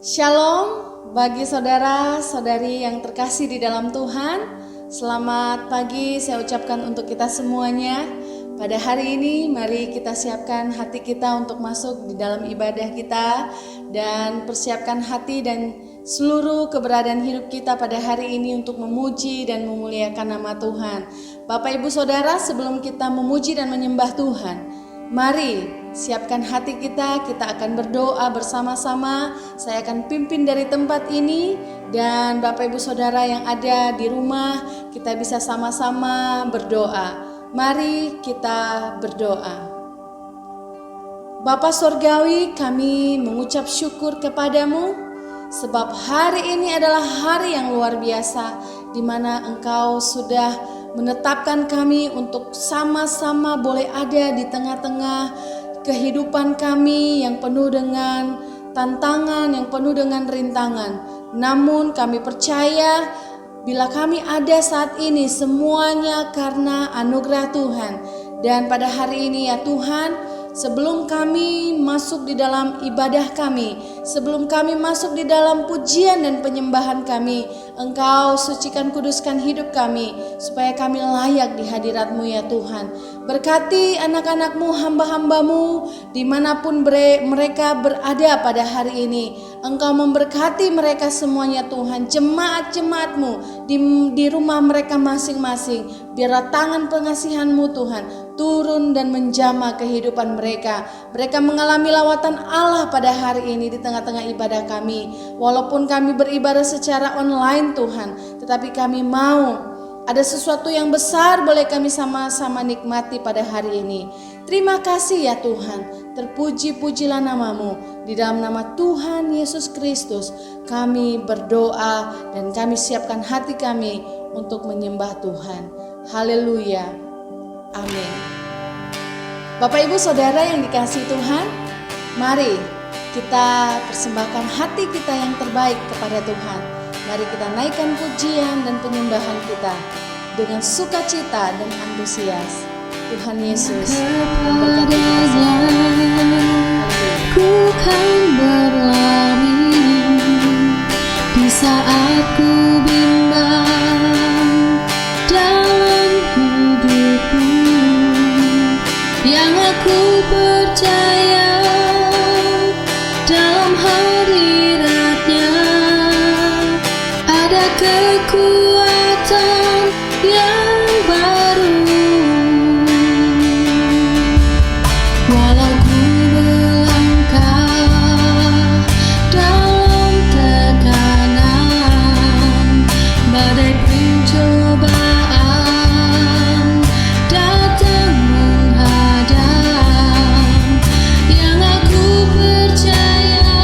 Shalom bagi saudara-saudari yang terkasih di dalam Tuhan. Selamat pagi saya ucapkan untuk kita semuanya. Pada hari ini mari kita siapkan hati kita untuk masuk di dalam ibadah kita dan persiapkan hati dan seluruh keberadaan hidup kita pada hari ini untuk memuji dan memuliakan nama Tuhan. Bapak Ibu Saudara, sebelum kita memuji dan menyembah Tuhan, mari siapkan hati kita akan berdoa bersama-sama. Saya akan pimpin dari tempat ini dan Bapak Ibu Saudara yang ada di rumah, kita bisa sama-sama berdoa. Mari kita berdoa. Bapa Sorgawi, kami mengucap syukur kepadamu sebab hari ini adalah hari yang luar biasa di mana Engkau sudah menetapkan kami untuk sama-sama boleh ada di tengah-tengah kehidupan kami yang penuh dengan tantangan, yang penuh dengan rintangan. Namun kami percaya bila kami ada saat ini semuanya karena anugerah Tuhan. Dan pada hari ini ya Tuhan, sebelum kami masuk di dalam ibadah kami, sebelum kami masuk di dalam pujian dan penyembahan kami, Engkau sucikan kuduskan hidup kami supaya kami layak di hadirat-Mu ya Tuhan. Berkati anak-anak-Mu, hamba-hamba-Mu dimanapun mereka berada pada hari ini. Engkau memberkati mereka semuanya Tuhan, jemaat-jemaat-Mu di rumah mereka masing-masing. Biarlah tangan pengasihan-Mu Tuhan turun dan menjamah kehidupan mereka. Mereka mengalami lawatan Allah pada hari ini di tengah-tengah ibadah kami. Walaupun kami beribadah secara online Tuhan, tetapi kami mau ada sesuatu yang besar boleh kami sama-sama nikmati pada hari ini. Terima kasih ya Tuhan, terpuji-pujilah nama-Mu. Di dalam nama Tuhan Yesus Kristus kami berdoa dan kami siapkan hati kami untuk menyembah Tuhan. Haleluya. Amin. Bapak Ibu Saudara yang dikasihi Tuhan, mari kita persembahkan hati kita yang terbaik kepada Tuhan. Mari kita naikkan pujian dan penyembahan kita dengan sukacita dan antusias. Tuhan Yesus memberkati kita. Ku kan berlari di saat ku bimbang dalam hidupku, yang aku percaya dalam hadiratnya ada kekuatan yang baru. Walau ku melangkah dalam tekanan, badai pencobaan datang menghadang, yang aku percaya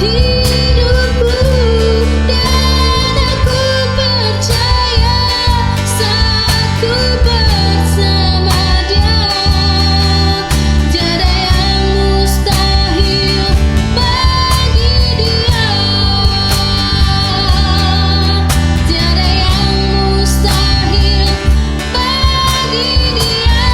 hidupku, dan aku percaya saat ku bersama Dia, tiada yang mustahil bagi Dia, tiada yang mustahil bagi Dia.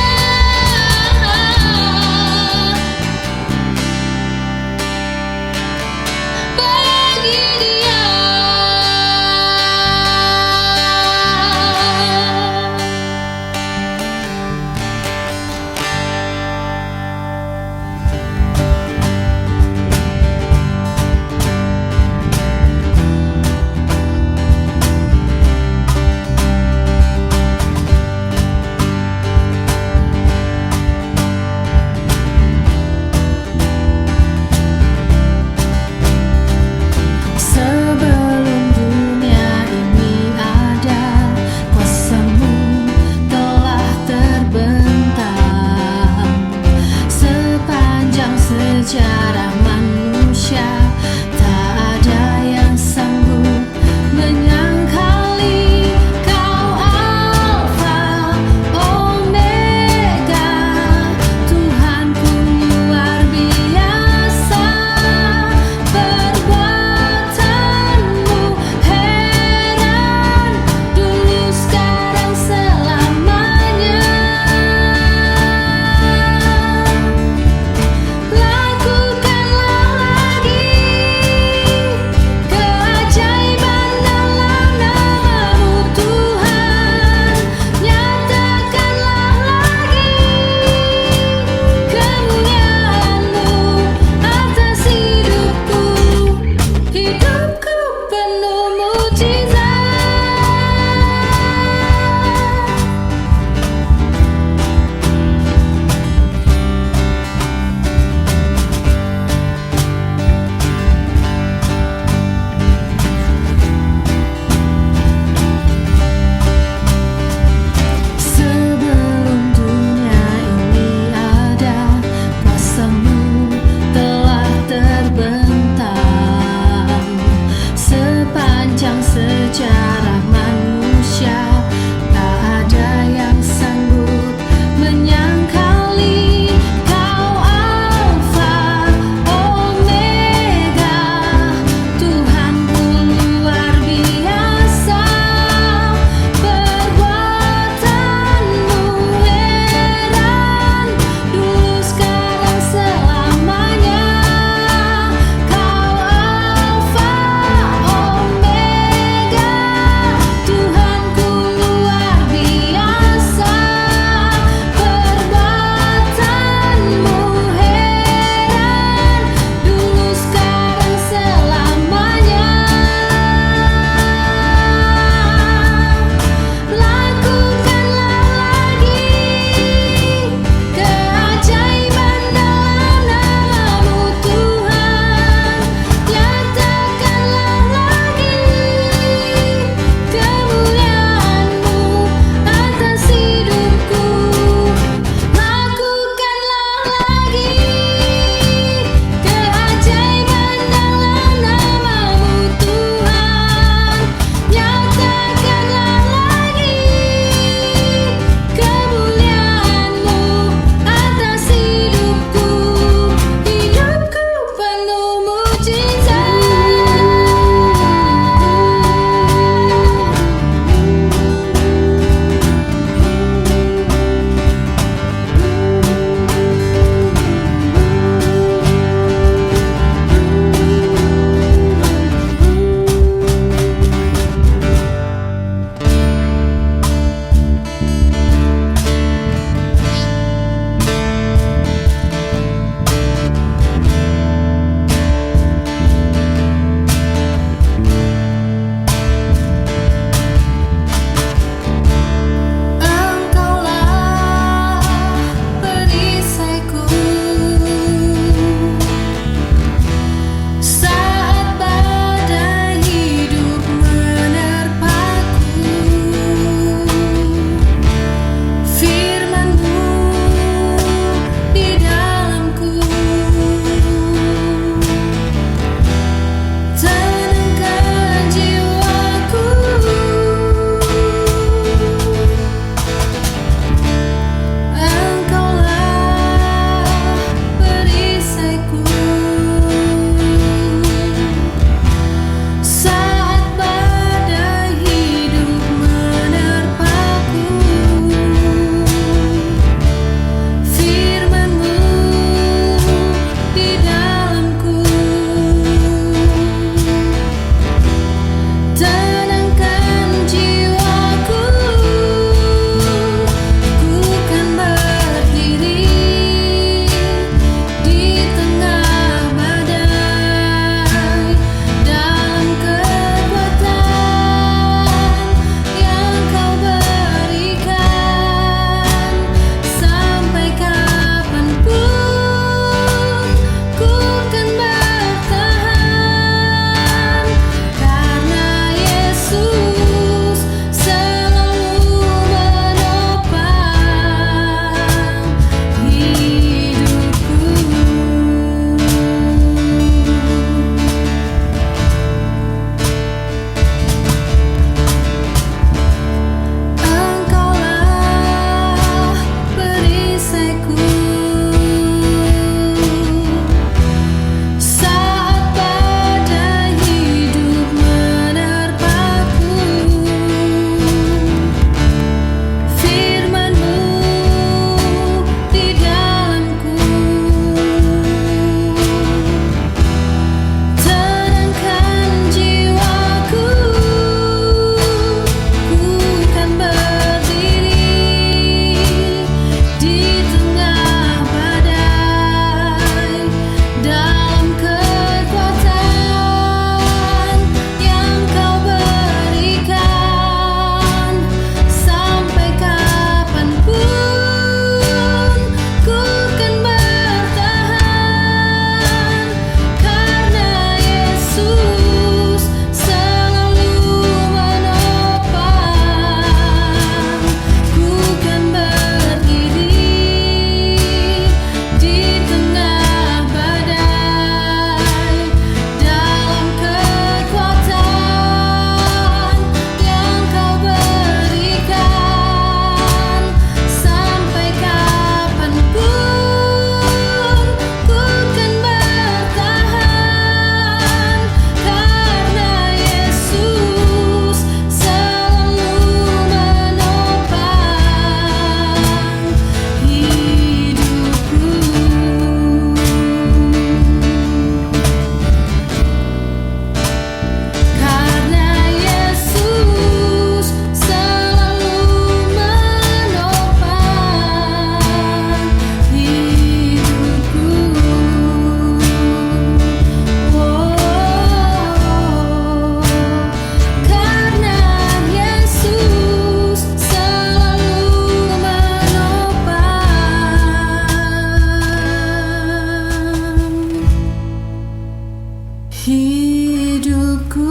hidupku.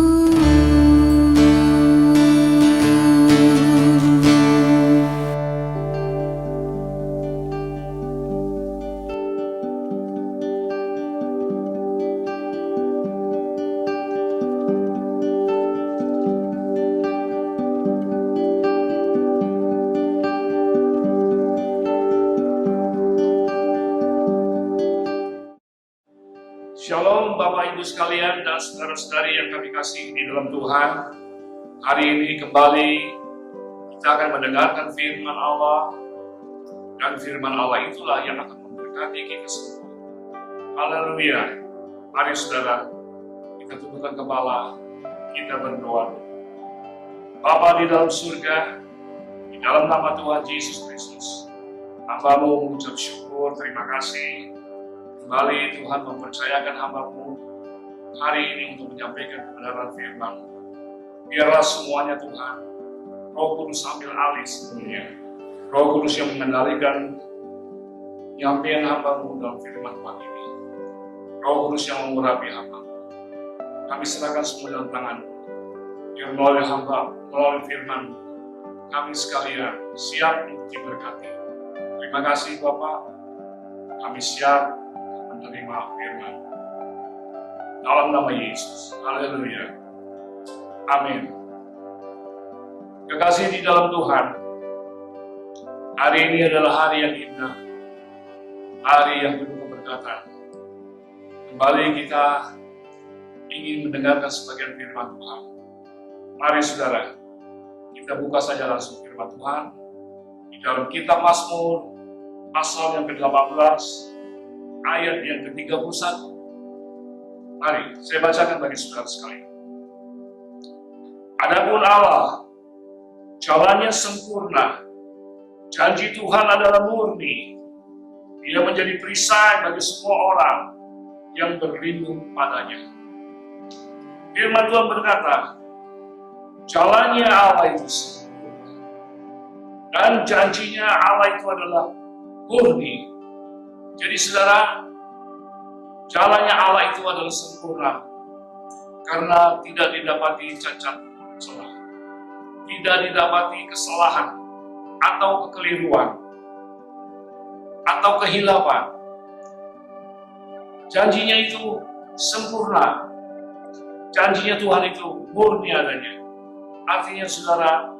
Shalom Bapak Ibu sekalian dan saudara-saudari yang kami kasih di dalam Tuhan. Hari ini kembali kita akan mendengarkan firman Allah, dan firman Allah itulah yang akan memberkati kita semua. Haleluya. Mari saudara, kita tundukkan kepala, kita berdoa. Bapa di dalam surga, di dalam nama Tuhan Yesus Kristus, hamba-Mu mengucap syukur, terima kasih. Kembali Tuhan mempercayakan hamba-Mu hari ini untuk menyampaikan kebenaran firman. Biarlah semuanya Tuhan, Roh Kudus ambil alih semuanya. Roh Kudus yang mengendalikan penyampaian hamba-Mu dalam firman Tuhan ini. Roh Kudus yang mengurapi hamba-Mu. Kami serahkan semua dalam tangan-Mu. Biar melalui hamba, melalui firman, kami sekalian siap untuk diberkati. Terima kasih Bapak. Kami siap menerima firman dalam nama Yesus. Haleluya. Amin. Kekasih di dalam Tuhan, hari ini adalah hari yang indah, hari yang penuh keberkatan. Kembali kita ingin mendengarkan sebagian firman Tuhan. Mari saudara, kita buka saja langsung firman Tuhan di dalam kitab Mazmur pasal yang ke-18 ayat yang ke-31. Mari, saya bacakan bagi saudara sekalian. Adapun Allah, jalannya sempurna, janji Tuhan adalah murni. Dia menjadi perisai bagi semua orang yang berlindung padanya. Firman Tuhan berkata, jalannya Allah itu sempurna, dan janjinya Allah itu adalah murni. Jadi saudara, jalannya Allah itu adalah sempurna karena tidak didapati cacat celah, tidak didapati kesalahan atau kekeliruan atau kehilapan. Janjinya itu sempurna, janjinya Tuhan itu murni adanya. Artinya saudara,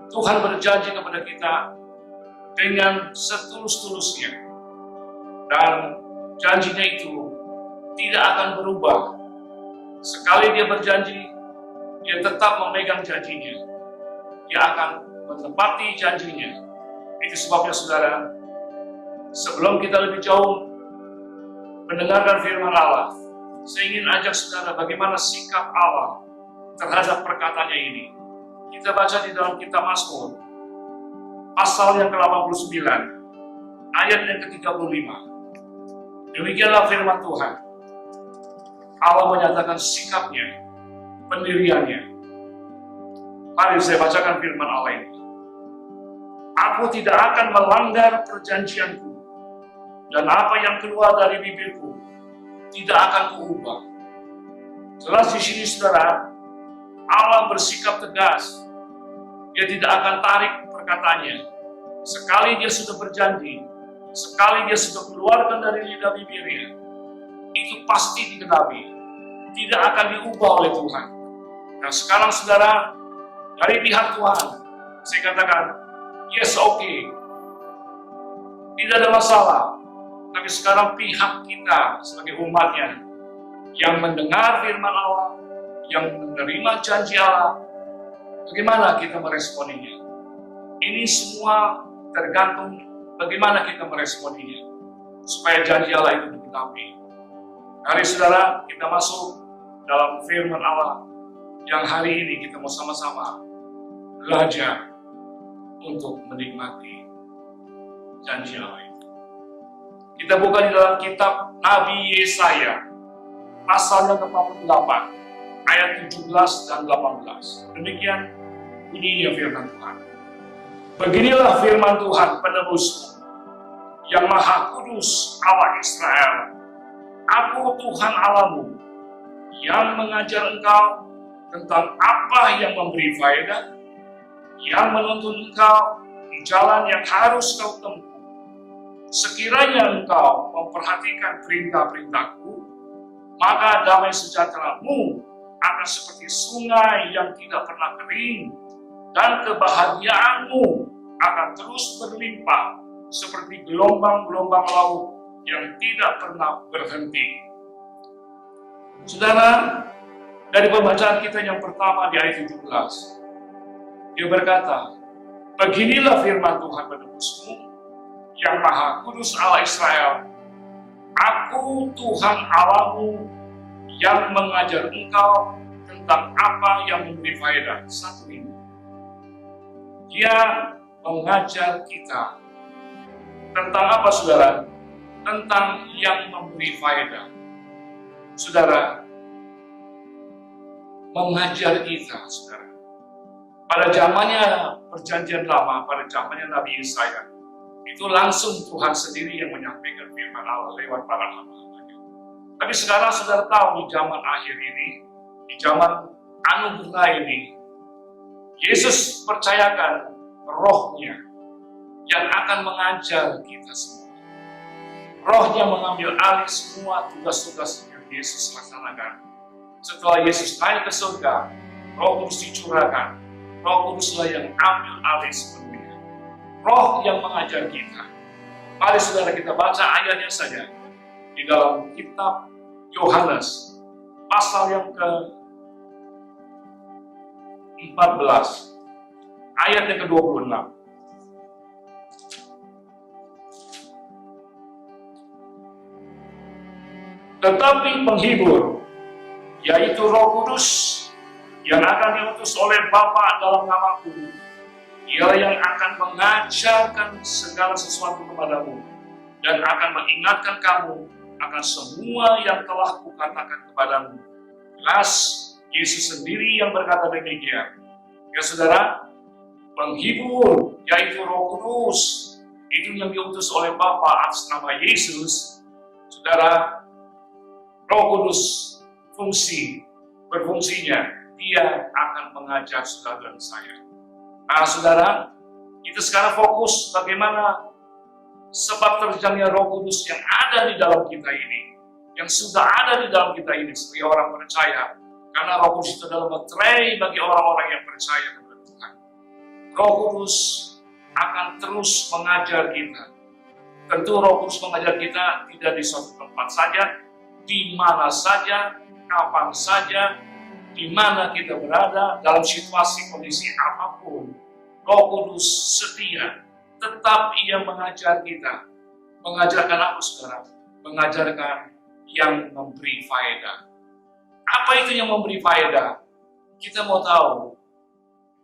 Tuhan berjanji kepada kita dengan setulus-tulusnya. Dan janjinya itu tidak akan berubah. Sekali dia berjanji, dia tetap memegang janjinya. Dia akan menepati janjinya. Itu sebabnya saudara, sebelum kita lebih jauh mendengarkan firman Allah, saya ingin ajak saudara bagaimana sikap Allah terhadap perkataannya ini. Kita baca di dalam kitab Mazmur, pasal yang ke-89, ayat yang ke-35. Demikianlah firman Tuhan. Allah menyatakan sikapnya, pendiriannya. Mari saya bacakan firman Allah ini. Aku tidak akan melanggar perjanjianku, dan apa yang keluar dari bibirku tidak akan kuubah. Jelas di sini saudara, Allah bersikap tegas. Dia tidak akan tarik perkataannya. Sekali dia sudah berjanji, sekali dia sudah keluarkan dari lidah bibirnya, itu pasti dikenapi, tidak akan diubah oleh Tuhan. Nah sekarang saudara, dari pihak Tuhan, saya katakan, yes, okay, tidak ada masalah. Tapi sekarang pihak kita sebagai umatnya, yang mendengar firman Allah, yang menerima janji Allah, bagaimana kita meresponinya? Ini semua tergantung bagaimana kita meresponinya, supaya janji Allah itu dikenapi. Mari saudara, kita masuk dalam firman Allah yang hari ini kita mau sama-sama belajar untuk menikmati janji Allah itu. Kita buka di dalam kitab Nabi Yesaya, pasal yang ke-48, ayat 17 dan 18. Demikian bunyinya firman Tuhan. Beginilah firman Tuhan penebusmu, yang Maha Kudus Allah Israel. Aku Tuhan Allahmu, yang mengajar engkau tentang apa yang memberi faedah, yang menuntun engkau di jalan yang harus kau tempuh. Sekiranya engkau memperhatikan perintah-perintahku, maka damai sejahtera-Mu akan seperti sungai yang tidak pernah kering, dan kebahagiaan-Mu akan terus berlimpah seperti gelombang-gelombang laut yang tidak pernah berhenti. Saudara, dari pembacaan kita yang pertama di ayat 17, dia berkata, beginilah firman Tuhan penebusmu, yang Maha Kudus Allah Israel, Aku Tuhan Allahmu yang mengajar engkau tentang apa yang memberi faedah. Satu ini, Dia mengajar kita tentang apa, saudara? Tentang yang memberi faedah. Saudara, mengajar kita, saudara. Pada zamannya Perjanjian Lama, pada zamannya Nabi Yesaya, itu langsung Tuhan sendiri yang menyampaikan firman Allah lewat para hamba-hambanya. Tapi sekarang saudara tahu, di zaman akhir ini, di zaman anugerah ini, Yesus percayakan Roh-Nya yang akan mengajar kita semua. Roh-Nya mengambil alih semua tugas-tugas yang Yesus laksanakan. Setelah Yesus naik ke surga, Roh Kudus dicurahkan. Roh Kuduslah yang ambil alih sepenuhnya. Roh yang mengajar kita. Mari saudara kita baca ayatnya saja di dalam kitab Yohanes pasal yang ke-14 ayat yang ke-26. Tetapi penghibur, yaitu Roh Kudus yang akan diutus oleh Bapa dalam namaku, Ia yang akan mengajarkan segala sesuatu kepadamu dan akan mengingatkan kamu akan semua yang telah kukatakan kepadamu. Jelas, Yesus sendiri yang berkata demikian. Ya saudara, penghibur, yaitu Roh Kudus, itu yang diutus oleh Bapa atas nama Yesus. Saudara, Roh Kudus berfungsinya, Dia akan mengajar saudara dan saya. Nah saudara, kita sekarang fokus bagaimana sebab terjangnya Roh Kudus yang ada di dalam kita ini, yang sudah ada di dalam kita ini sebagai orang percaya. Karena Roh Kudus itu adalah materai bagi orang-orang yang percaya kepada Tuhan. Roh Kudus akan terus mengajar kita. Tentu Roh Kudus mengajar kita tidak di suatu tempat saja, di mana saja, kapan saja, di mana kita berada, dalam situasi kondisi apapun. Roh Kudus setia, tetap Ia mengajar kita. Mengajarkan apa, saudara? Mengajarkan yang memberi faedah. Apa itu yang memberi faedah? Kita mau tahu.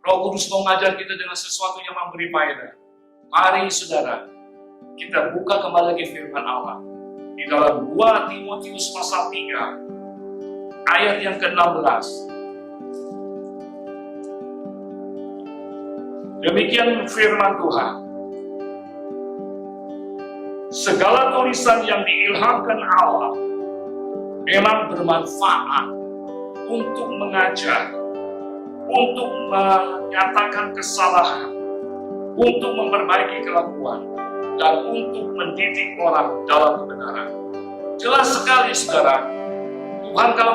Roh Kudus mau mengajar kita dengan sesuatu yang memberi faedah. Mari, saudara, kita buka kembali lagi firman Allah. Di dalam 2 Timotius pasal 3, ayat yang ke-16. Demikian firman Tuhan. Segala tulisan yang diilhamkan Allah memang bermanfaat untuk mengajar, untuk menyatakan kesalahan, untuk memperbaiki kelakuan, dan untuk mendidik orang dalam kebenaran. Jelas sekali, saudara, Tuhan kalau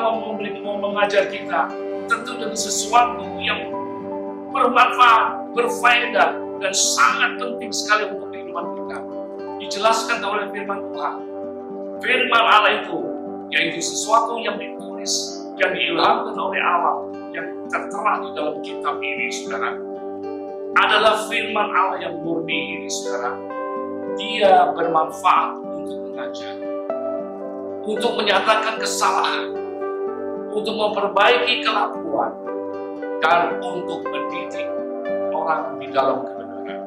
mau mengajar kita, tentu dengan sesuatu yang bermanfaat, berfaedah, dan sangat penting sekali untuk kehidupan kita. Dijelaskan oleh firman Tuhan. Firman Allah itu, yaitu sesuatu yang ditulis, yang diilhamkan oleh Allah, yang tertera di dalam kitab ini, saudara, adalah firman Allah yang murni ini, saudara. Dia bermanfaat untuk mengajar, untuk menyatakan kesalahan, untuk memperbaiki kelakuan, dan untuk mendidik orang di dalam kebenaran.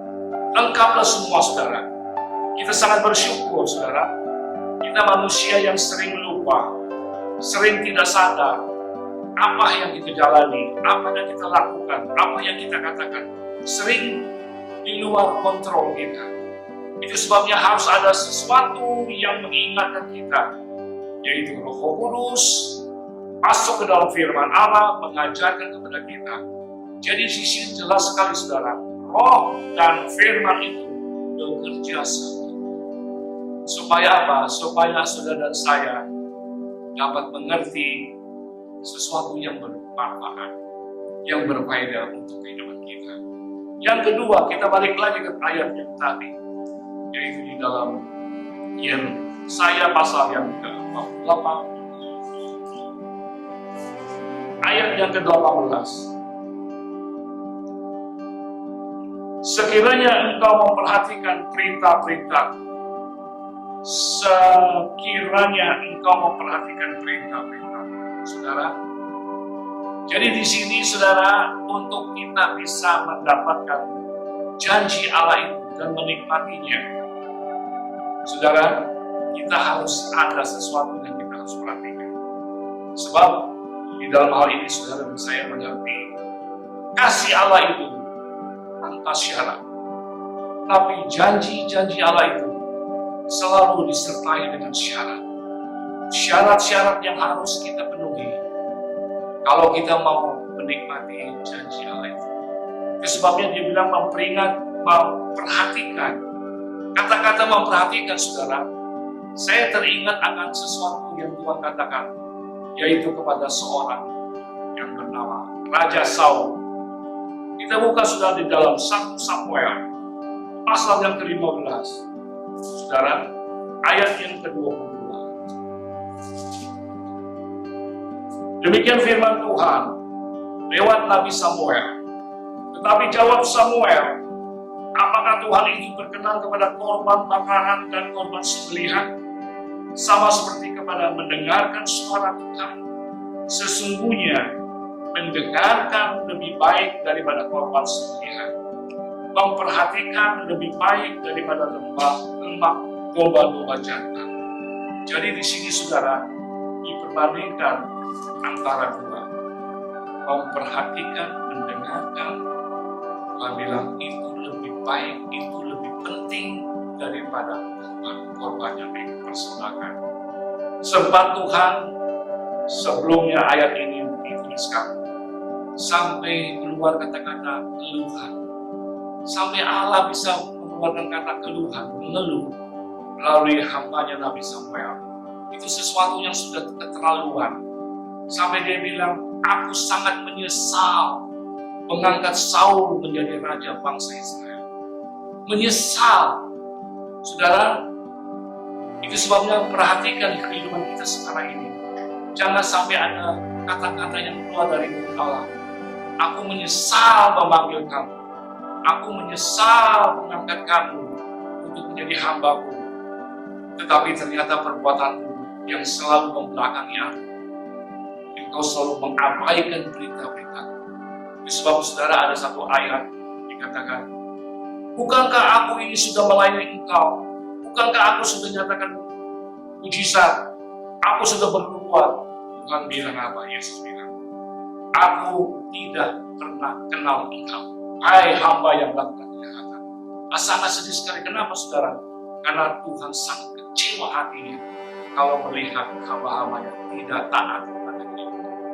Lengkaplah semua, saudara. Kita sangat bersyukur, saudara. Kita manusia yang sering lupa, sering tidak sadar apa yang kita jalani, apa yang kita lakukan, apa yang kita katakan, sering di luar kontrol kita. Itu sebabnya harus ada sesuatu yang mengingatkan kita, yaitu Roh Kudus masuk ke dalam firman Allah, mengajarkan kepada kita. Jadi di sini jelas sekali saudara, roh dan firman itu bekerja sama. Supaya apa? Supaya saudara dan saya dapat mengerti sesuatu yang bermanfaat, yang berfaedah untuk kehidupan kita. Yang kedua, kita balik lagi ke ayat yang tadi, yaitu di dalam Yesaya pasal yang ke-48, ayat yang ke-18. Sekiranya engkau memperhatikan perintah-perintah, sekiranya engkau memperhatikan perintah-perintah, saudara. Jadi di sini saudara, untuk kita bisa mendapatkan janji Allah itu dan menikmatinya, saudara, kita harus ada sesuatu yang kita harus perhatikan. Sebab di dalam hal ini saudara dan saya mengerti kasih Allah itu tanpa syarat. Tapi janji-janji Allah itu selalu disertai dengan syarat. Syarat-syarat yang harus kita penuhi kalau kita mau menikmati janji Allah itu. Itu sebabnya dia bilang memperhatikan. Kata-kata memperhatikan saudara, saya teringat akan sesuatu yang Tuhan katakan, yaitu kepada seorang yang bernama Raja Saul. Kita buka sudah di dalam 1 Samuel pasal yang ke-15, saudara, ayat yang ke-22. Demikian firman Tuhan lewat Nabi Samuel. Tetapi jawab Samuel, apakah Tuhan itu berkenan kepada korban bakaran dan korban sembelihan, sama seperti kepada mendengarkan suara Tuhan? Sesungguhnya mendengarkan lebih baik daripada korban sembelihan, memperhatikan lebih baik daripada lemak domba-domba jantan. Jadi di sini saudara, diperbandingkan antara dua, memperhatikan, mendengarkan. Tuhan bilang itu lebih baik, itu lebih penting daripada korban yang dipersembahkan. Sebab Tuhan sebelumnya ayat ini dituliskan sampai keluar kata-kata keluhan, sampai Allah bisa mengeluarkan kata keluhan, mengeluh melalui hambanya Nabi Samuel. Itu sesuatu yang sudah keterlaluan. Sampai dia bilang, aku sangat menyesal mengangkat Saul menjadi raja bangsa Israel. Menyesal, saudara. Itu sebabnya perhatikan kehidupan kita sekarang ini. Jangan sampai ada kata-kata yang keluar dari mulut Allah. Aku menyesal memanggil kamu. Aku menyesal mengangkat kamu untuk menjadi hambaku. Tetapi ternyata perbuatanmu yang selalu membelakangi aku. Engkau selalu mengabaikan berita-berita. Sebab saudara, ada satu ayat dikatakan, bukankah aku ini sudah melayani engkau? Bukankah aku sudah nyatakan mujizat? Aku sudah bernubuat. Tuhan bilang apa? Yesus bilang, aku tidak pernah kenal engkau, hai hamba yang melakukan kejahatan. Sangat sedih sekali. Kenapa saudara? Karena Tuhan sangat kecewa hatinya kalau melihat hamba-hamba yang tidak taat kepada Dia.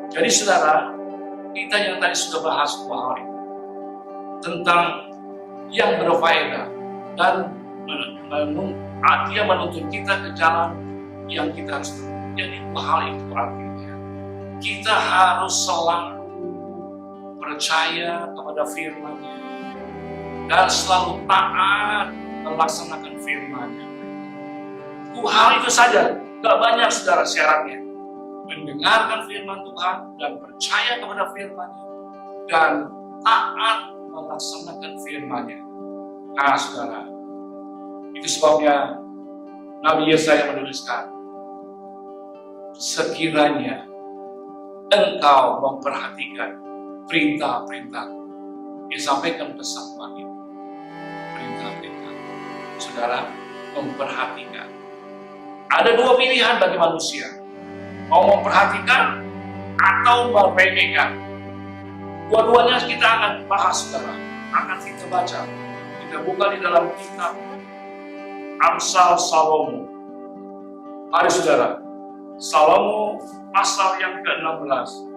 Jadi saudara, kita yang tadi sudah bahas dua hal itu tentang yang berfaedah dan Dia menuntut kita ke jalan yang kita harus tempuh. Jadi dua hal itu artinya kita harus selalu percaya kepada firman-Nya dan selalu taat melaksanakan firman-Nya. Dua hal itu saja, gak banyak saudara syaratnya. Mendengarkan firman Tuhan dan percaya kepada firman-Nya dan taat melaksanakan firman-Nya. Nah saudara, itu sebabnya Nabi Yesaya menuliskan, sekiranya engkau memperhatikan perintah-perintah. Dia sampaikan pesan Tuhan itu, perintah-perintah. Saudara, memperhatikan. Ada dua pilihan bagi manusia, mau memperhatikan atau meremehkan. Dua-duanya kita akan bahas, saudara, akan kita baca. Kita buka di dalam kitab Amsal Salomo. Mari saudara, Salomo pasal yang ke-16.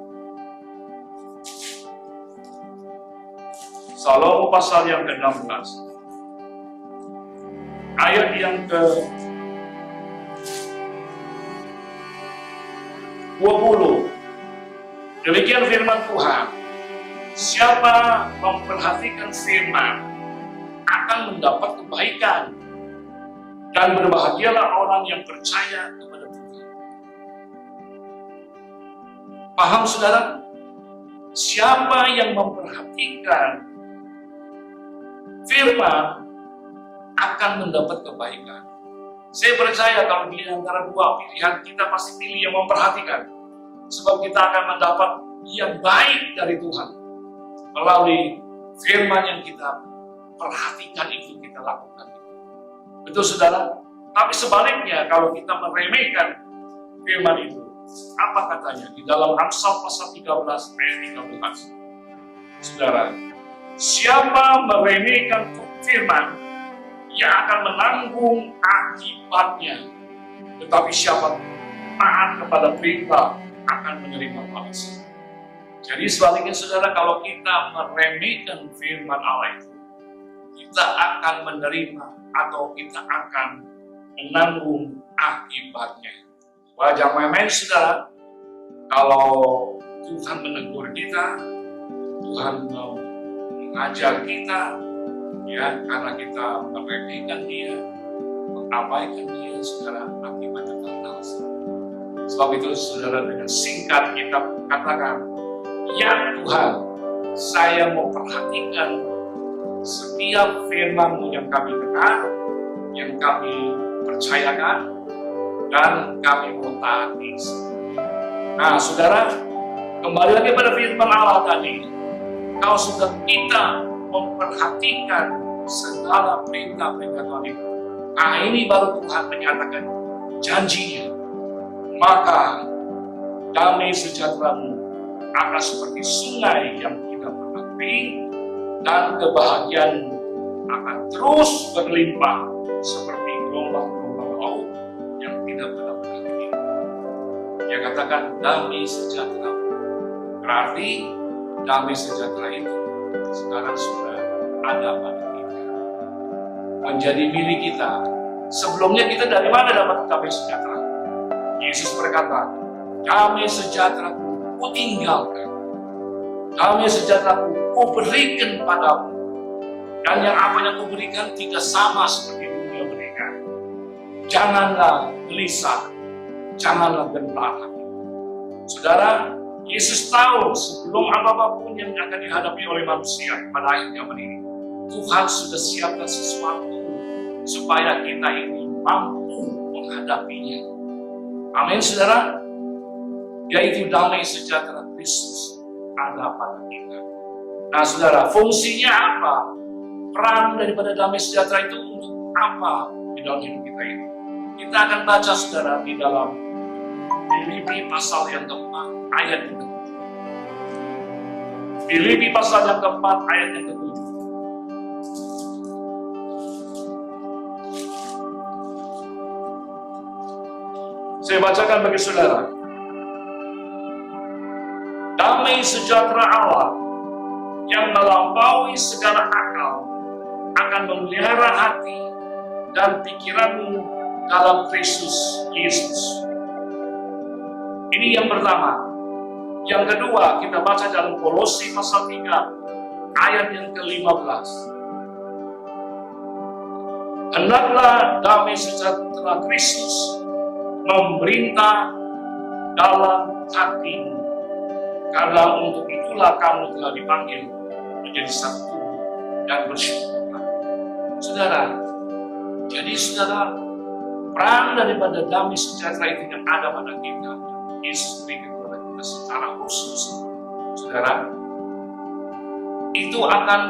Salomo pasal yang ke-16. Ayat yang ke-20. Demikian firman Tuhan. Siapa memperhatikan firman akan mendapat kebaikan, dan berbahagialah orang yang percaya kepada Tuhan. Paham saudara? Siapa yang memperhatikan firman akan mendapat kebaikan. Saya percaya kalau di antara dua pilihan, kita pasti pilih yang memperhatikan. Sebab kita akan mendapat yang baik dari Tuhan melalui firman yang kita perhatikan itu, kita lakukan. Betul saudara? Tapi sebaliknya, kalau kita meremehkan firman itu, apa katanya? Di dalam Amsal pasal 13 ayat 13. Saudara, siapa meremehkan firman, ia akan menanggung akibatnya. Tetapi siapa taat kepada perintah akan menerima balasan. Jadi sebaliknya saudara, kalau kita meremehkan firman Allah itu, kita akan menerima atau kita akan menanggung akibatnya. Wah, jangan main-main saudara. Kalau Tuhan menegur kita, Tuhan mau mengajar kita, ya, karena kita meremehkan Dia, mengabaikan Dia, saudara, akibatnya fatal. Sebab itu saudara, dengan singkat kita katakan, ya Tuhan, saya mau perhatikan setiap firman-Mu yang kami dengar, yang kami percayakan, dan kami mau taati. Nah saudara, kembali lagi pada firman Allah tadi, kalau sudah kita memperhatikan segala perintah-perintah Tuhan itu, nah ini baru Tuhan menyatakan janjinya, maka damai sejahtera-Mu akan seperti sungai yang tidak pernah kering, dan kebahagiaan-Mu akan terus berlimpah seperti gelombang-gelombang laut yang tidak pernah berhenti. Dia katakan damai sejahtera. Berarti damai sejahtera itu sekarang sudah ada pada kita, menjadi milik kita. Sebelumnya kita dari mana dapat damai sejahtera? Yesus berkata, damai sejahtera-Ku tinggalkan, damai sejahtera-Ku berikan padamu, dan yang apa yang Ku berikan tidak sama seperti dunia berikan. Janganlah gelisah, janganlah gentar hati. Saudara, Yesus tahu sebelum apapun yang akan dihadapi oleh manusia pada akhir zaman ini, Tuhan sudah siapkan sesuatu supaya kita ini mampu menghadapinya. Amin saudara. Yaitu damai sejahtera Kristus ada pada kita. Nah saudara, fungsinya apa? Peran daripada damai sejahtera itu untuk apa di dalam hidup kita ini? Kita akan baca saudara di dalam Filipi pasal yang keempat ayat yang ke-7. Filipi pasal yang keempat ayat yang ke-7. Saya bacakan bagi saudara. Damai sejahtera Allah yang melampaui segala akal akan memelihara hati dan pikiranmu dalam Kristus Yesus. Ini yang pertama. Yang kedua, kita baca dalam Kolose pasal 3 ayat yang ke-15. Hendaklah damai sejahtera Kristus memerintah dalam hatimu, karena untuk itulah kamu telah dipanggil menjadi satu dan bersyukurlah. Saudara, jadi saudara, peran daripada damai sejahtera itu yang ada pada kita, Yesus berikan kepada kita secara khusus, saudara, itu akan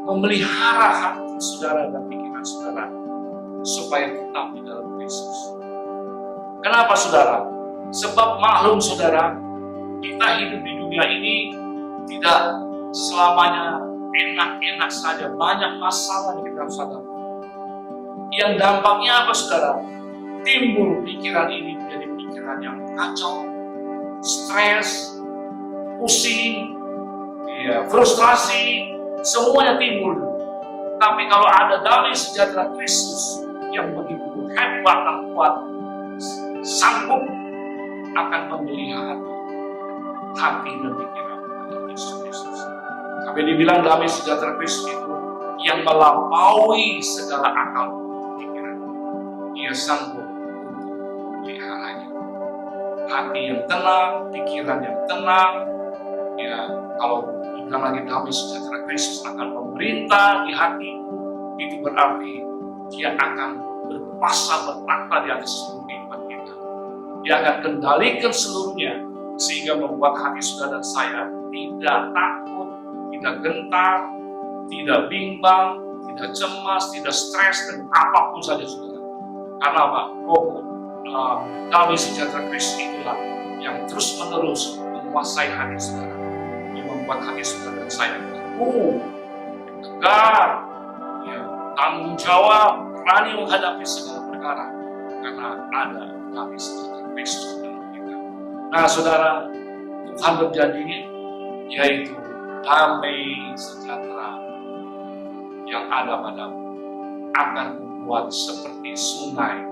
memelihara hati saudara dan pikiran saudara supaya tetap di dalam Kristus. Kenapa saudara? Sebab maklum saudara, kita hidup di dunia ini tidak selamanya enak-enak saja, banyak masalah yang kita harus hadapi. Yang dampaknya apa saudara? Timbul pikiran ini menjadi pikiran yang kacau, stres, pusing, ya, frustrasi, semuanya timbul. Tapi kalau ada damai sejahtera Kristus yang begitu hebat dan kuat, sanggup akan memelihara hati dan pikiran Kristus. Tapi dibilang damai sejahtera Kristus itu yang melampaui segala akal pikiran. Ia sanggup untuk memeliharanya. Hati yang tenang, pikiran yang tenang. Ya, kalau dibilang lagi damai sejahtera Kristus akan memerintah di hati, itu berarti dia akan berkuasa bertakhta di atas seluruh kehidupan kita. Dia akan kendalikan seluruhnya sehingga membuat hati saudara dan saya tidak takut, tidak gentar, tidak bimbang, tidak cemas, tidak stres, dan apapun saja saudara. Karena apa? Damai sejahtera Kristus itulah yang terus menerus menguasai hati saudara, yang membuat hati saudara dan saya teguh, tegar, ya, tanggung jawab, berani menghadapi segala perkara karena ada damai sejahtera Kristus dalam kita. Nah saudara, Tuhan berjanji yaitu damai sejahtera yang ada padamu akan membuat seperti sungai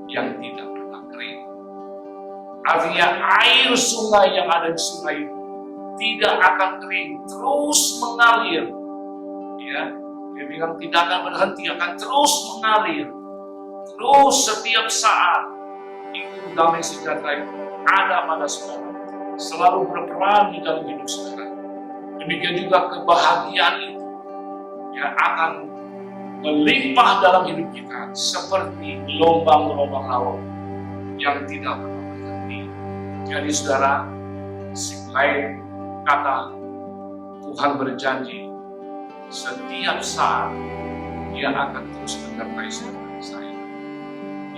yang tidak pernah kering. Artinya air sungai yang ada di sungai itu tidak akan kering, terus mengalir. Ya, dia bilang tidak akan berhenti, akan terus mengalir. Terus setiap saat itu damai sejahtera itu ada pada saudara, selalu berperan di dalam hidup saudara. Demikian juga kebahagiaan itu yang akan melimpah dalam hidup kita seperti gelombang-gelombang laut yang tidak pernah berhenti. Jadi saudara, lain kata, Tuhan berjanji setiap saat Dia akan terus menyertai saudara dan saya.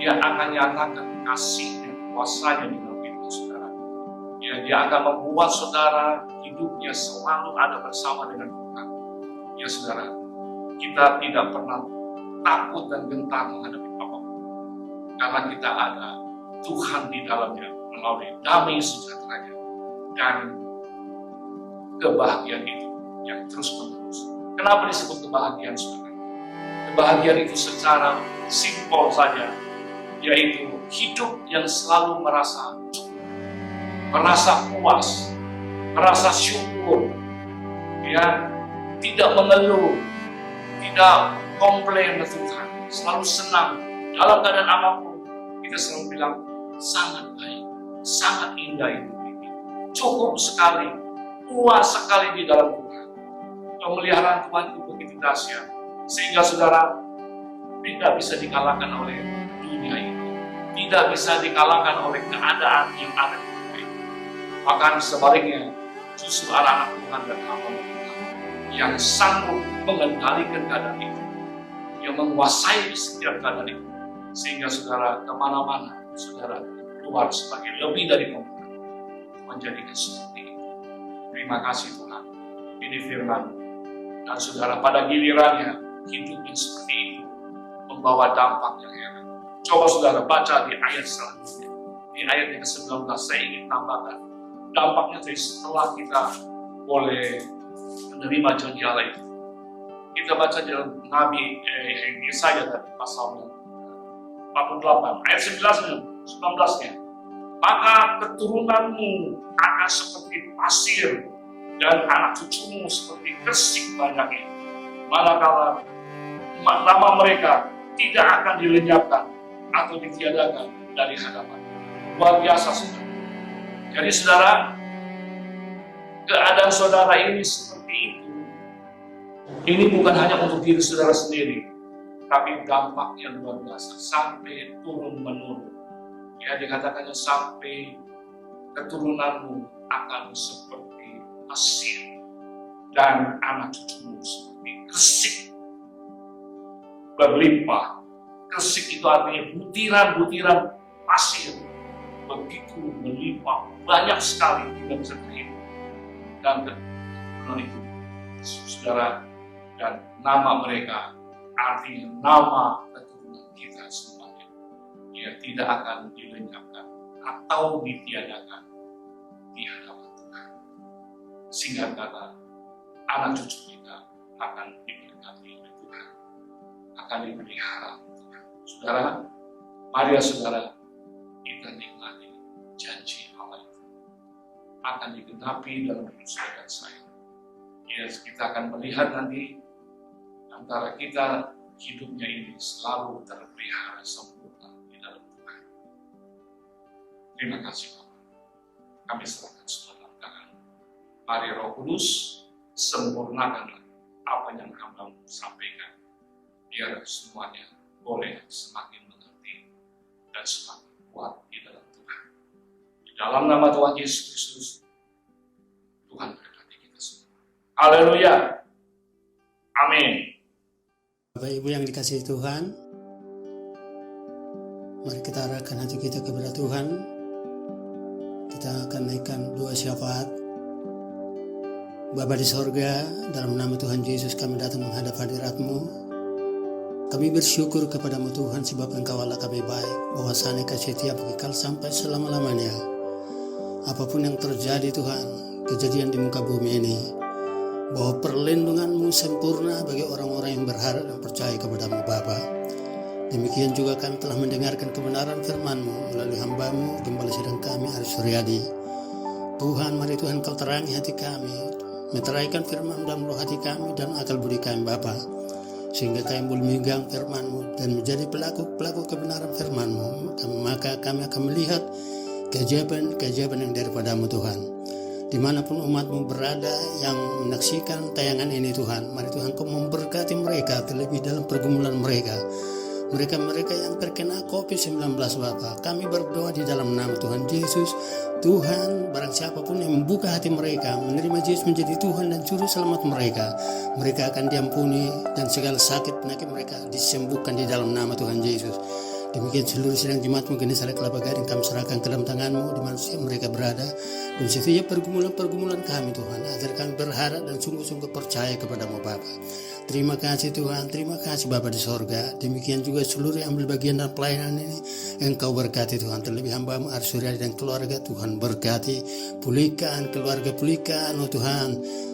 Dia akan nyatakan kasih-Nya, kuasa-Nya di dalam hidup saudara. Ya, Dia akan membuat saudara hidupnya selalu ada bersama dengan Tuhan. Ya saudara, kita tidak pernah takut dan gentar menghadapi apapun. Karena kita ada Tuhan di dalamnya melalui damai sejahtera-Nya dan kebahagiaan itu yang terus menerus. Kenapa disebut kebahagiaan saudara? Kebahagiaan itu secara simpel saja, yaitu hidup yang selalu merasa cukup, merasa puas, merasa syukur, ya, tidak mengeluh, tidak komplain ke Tuhan, selalu senang dalam keadaan apapun. Kita selalu bilang sangat baik, sangat indah hidup ini, cukup sekali, puas sekali di dalam Tuhan. Pemeliharaan Tuhan itu begitu dahsyat sehingga saudara tidak bisa dikalahkan oleh dunia ini, tidak bisa dikalahkan oleh keadaan yang ada di dunia ini. Bahkan sebaliknya, justru anak-anak Tuhan dan hamba Tuhan yang sanggup mengendalikan keadaan itu, yang menguasai setiap keadaan itu, sehingga saudara kemana-mana saudara keluar sebagai lebih dari pemenang, menjadikan seperti itu. Terima kasih Tuhan, ini firman, dan saudara pada gilirannya hidup yang seperti itu membawa dampak yang hebat. Coba saudara baca di ayat selanjutnya, di ayat yang ke-19 saya ingin tambahkan dampaknya dari setelah kita boleh menerima janji Allah itu. Kita baca dalam Nabi Yesaya tadi pasal 48 ayat 19-nya. Maka keturunanmu akan seperti pasir dan anak cucumu seperti kersik banyaknya. Manakala nama mereka tidak akan dilenyapkan atau ditiadakan dari hadapan. Luar biasa saudara. Jadi saudara, keadaan saudara ini seperti itu. Ini bukan hanya untuk diri saudara sendiri, tapi dampaknya luar biasa sampai turun menurun. Ya, dikatakannya sampai keturunanmu akan seperti pasir dan anak cucumu seperti kersik berlimpah. Kersik itu artinya butiran-butiran pasir begitu berlimpah, banyak sekali, tidak bisa terhitung. Dan keturunan itu, saudara, dan nama mereka artinya nama keturunan kita semuanya. Dia tidak akan dilenyapkan atau ditiadakan di hadapan Tuhan. Sehingga kata anak cucu kita akan diberkati oleh Tuhan, akan dipelihara oleh Tuhan. Saudara, mari saudara kita nikmati janji Allah itu akan digenapi dalam hidup saya dan saya. Ya, kita akan melihat nanti antara kita hidupnya ini selalu terpelihara sempurna di dalam Tuhan. Terima kasih Bapak. Kami serahkan semua dalam tangan. Mari Roh Kudus sempurnakanlah apa yang hamba sampaikan, biar semuanya boleh semakin mengerti dan semakin kuat di dalam Tuhan. Di dalam nama Tuhan Yesus Kristus, Tuhan berkati kita semua. Haleluya. Amin. Bapak Ibu yang dikasihi Tuhan, mari kita arahkan hati kita kepada Tuhan. Kita akan naikkan doa syafaat. Bapa di sorga, dalam nama Tuhan Yesus kami datang menghadap hadirat-Mu. Kami bersyukur kepadamu Tuhan, sebab Engkau Allah kami baik, bahwasanya kasih setia kekal sampai selama-lamanya. Apapun yang terjadi Tuhan, kejadian di muka bumi ini, bahwa perlindungan-Mu sempurna bagi orang-orang yang berharap dan percaya kepadamu Bapa. Demikian juga kami telah mendengarkan kebenaran firman-Mu melalui hamba-Mu Gembala Sidang kami Aris Suryadi. Tuhan, mari Tuhan Kau terangi hati kami, meteraikan firman dalam roh hati kami dan akal budi kami Bapa, sehingga kami boleh memegang firman-Mu dan menjadi pelaku kebenaran firman-Mu. Maka kami akan melihat keajaiban yang daripada-Mu Tuhan. Dimanapun umat-Mu berada yang menyaksikan tayangan ini Tuhan, mari Tuhan Kau memberkati mereka, terlebih dalam pergumulan mereka. Mereka yang terkena COVID-19 Bapa, kami berdoa di dalam nama Tuhan Yesus. Tuhan, barang siapapun yang membuka hati mereka, menerima Yesus menjadi Tuhan dan Juru Selamat mereka, mereka akan diampuni dan segala sakit penyakit mereka disembuhkan di dalam nama Tuhan Yesus. Demikian seluruh sidang jemaat-Mu Genesaret Kelapa Gading kami serahkan ke dalam tangan-Mu di mana mereka berada, dan setiap pergumulan kami Tuhan, agar kami berharap dan sungguh-sungguh percaya kepada-Mu Bapa. Terima kasih Tuhan, terima kasih Bapa di sorga. Demikian juga seluruh yang ambil bagian dalam pelayanan ini, Engkau berkati Tuhan, terlebih hamba-Mu Aris Suryadi dan keluarga Tuhan berkati, pulihkan keluarga, pulihkan oh Tuhan.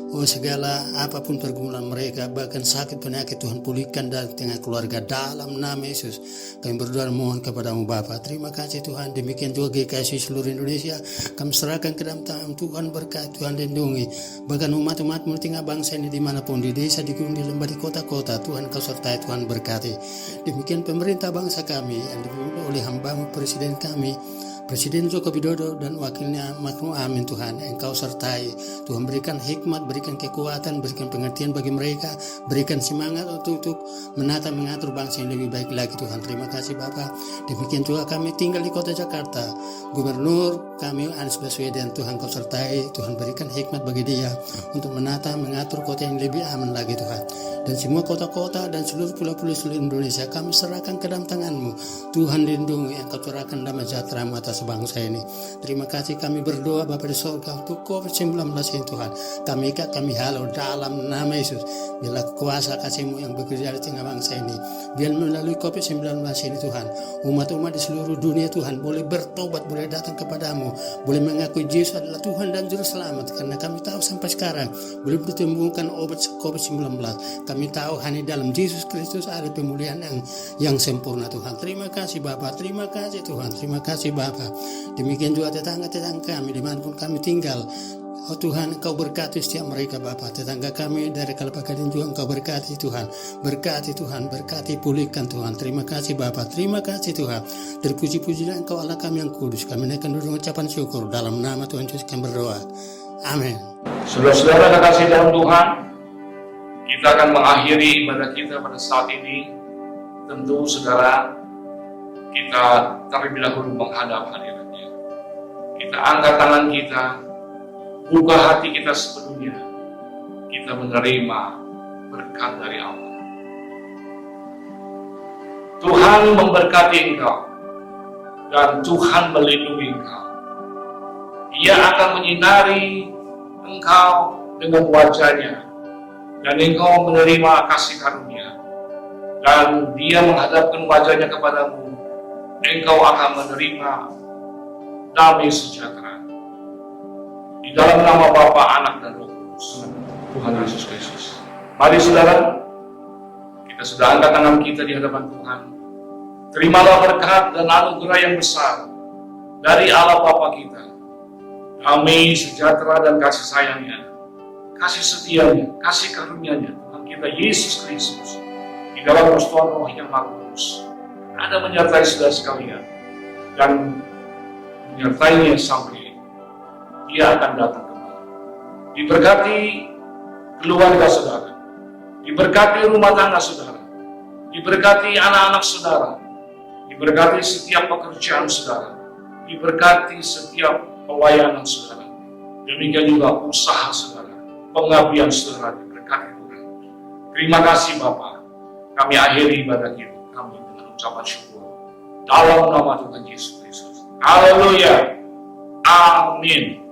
Oh segala apapun pergumulan mereka, bahkan sakit penyakit Tuhan pulihkan dari tengah keluarga dalam nama Yesus. Kami berdoa mohon kepada-Mu Bapa. Terima kasih Tuhan. Demikian juga GKSI seluruh Indonesia kami serahkan ke dalam tangan Tuhan, berkati Tuhan, lindungi. Bahkan umat-umat-Mu tengah bangsa ini dimanapun, di desa, di gunung, di lembah, di kota-kota, Tuhan Kau sertai, Tuhan berkati. Demikian pemerintah bangsa kami yang dipimpin oleh hamba-Mu Presiden kami, Presiden Joko Widodo dan wakilnya Makmur Amin Tuhan, Engkau sertai. Tuhan berikan hikmat, berikan kekuatan, berikan pengertian bagi mereka, berikan semangat untuk menata mengatur bangsa yang lebih baik lagi Tuhan. Terima kasih Bapa. Demikian juga kami tinggal di kota Jakarta, Gubernur kami Anies Baswedan, Tuhan Kau sertai. Tuhan berikan hikmat bagi dia untuk menata mengatur kota yang lebih aman lagi Tuhan. Dan semua kota-kota dan seluruh pulau-pulau seluruh Indonesia kami serahkan ke dalam tangan-Mu. Tuhan lindungi, Engkau curahkan damai sejahtera-Mu atas bangsa ini. Terima kasih kami berdoa Bapa di surga untuk COVID-19 ini Tuhan. Kami ikat, kami halau dalam nama Yesus. Bila kuasa kasih-Mu yang bekerja di tengah bangsa ini, biar melalui COVID-19 ini Tuhan, umat-umat di seluruh dunia Tuhan boleh bertobat, boleh datang kepada-Mu, boleh mengakui Yesus adalah Tuhan dan Juru Selamat. Karena kami tahu sampai sekarang belum ditemukan obat COVID-19. Kami tahu hanya dalam Yesus Kristus ada pemulihan yang sempurna Tuhan. Terima kasih Bapa, terima kasih Tuhan, terima kasih Bapa. Demikian juga tetangga-tetangga kami dimanapun kami tinggal. Oh Tuhan, Engkau berkati setiap mereka Bapa. Tetangga kami dari Kelapa Gading juga Engkau berkati Tuhan. Berkati Tuhan, berkati, pulihkan Tuhan. Terima kasih Bapa, terima kasih Tuhan. Terpuji-pujilah Engkau Allah kami yang kudus. Kami naikkan dulu ucapan syukur dalam nama Tuhan Yesus kami berdoa. Amin. Saudara-saudara kekasih dalam Tuhan, kita akan mengakhiri ibadah kita pada saat ini. Tentu saudara, kita terlebih dahulu menghadap hadirat-Nya. Kita angkat tangan kita, buka hati kita sepenuhnya. Kita menerima berkat dari Allah. Tuhan memberkati engkau dan Tuhan melindungi engkau. Ia akan menyinari engkau dengan wajah-Nya dan engkau menerima kasih karunia. Dan Dia menghadapkan wajah-Nya kepadamu, engkau akan menerima damai sejahtera. Di dalam nama Bapa, Anak, dan Roh Kudus, Tuhan Yesus Kristus. Mari saudara, kita sudah angkat tangan kita di hadapan Tuhan. Terimalah berkat dan anugerah yang besar dari Allah Bapa kita. Damai, sejahtera, dan kasih sayangnya, kasih setianya, kasih karunia-Nya, Tuhan kita Yesus Kristus, di dalam persekutuan Roh yang Maha Kudus, ada menyertai saudara sekalian, dan menyertainya sampai Dia akan datang kembali. Diberkati keluarga saudara, diberkati rumah tangga saudara, diberkati anak-anak saudara, diberkati setiap pekerjaan saudara, diberkati setiap pelayanan saudara, demikian juga usaha saudara, pengabdian saudara diberkati Tuhan. Terima kasih Bapa. Kami akhiri ibadah kita kami dengan ucapan syukur dalam nama Tuhan Yesus Kristus. Haleluya. Amin.